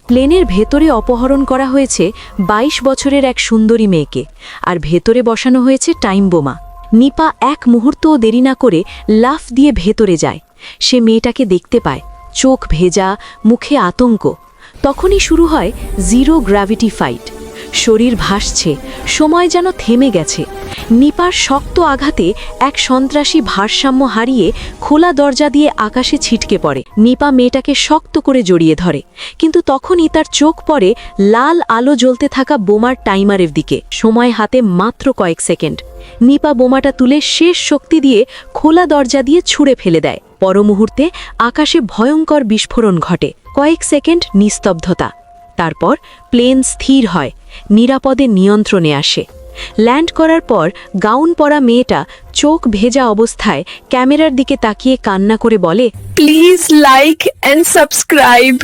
প্লেনের ভেতরে অপহরণ করা হয়েছে ২২ বছরের এক সুন্দরী মেয়েকে, আর ভেতরে বসানো হয়েছে টাইম বোমা। নিপা এক মুহূর্তও দেরি না করে লাফ দিয়ে ভেতরে যায়। সে মেয়েটাকে দেখতে পায়, চোখ ভেজা, মুখে আতঙ্ক। তখনই শুরু হয় জিরো গ্র্যাভিটি ফাইট। শরীর ভাসছে, সময় যেন থেমে গেছে। নিপার শক্ত আঘাতে এক সন্ত্রাসী ভারসাম্য হারিয়ে খোলা দরজা দিয়ে আকাশে ছিটকে পড়ে। নিপা মেয়েটাকে শক্ত করে জড়িয়ে ধরে, কিন্তু তখনই তার চোখ পড়ে লাল আলো জ্বলতে থাকা বোমার টাইমারের দিকে। সময় হাতে মাত্র কয়েক সেকেন্ড। নিপা বোমাটা তুলে শেষ শক্তি দিয়ে খোলা দরজা দিয়ে ছুঁড়ে ফেলে দেয়। পর মুহূর্তে আকাশে ভয়ঙ্কর বিস্ফোরণ ঘটে। কয়েক সেকেন্ড নিস্তব্ধতা। তারপর প্লেন স্থির হয়, নিরাপদে নিয়ন্ত্রণে আসে। ল্যান্ড করার পর গাউন পরা মেয়েটা চোখ ভেজা অবস্থায় ক্যামেরার দিকে তাকিয়ে কান্না করে বলে, Please like and subscribe.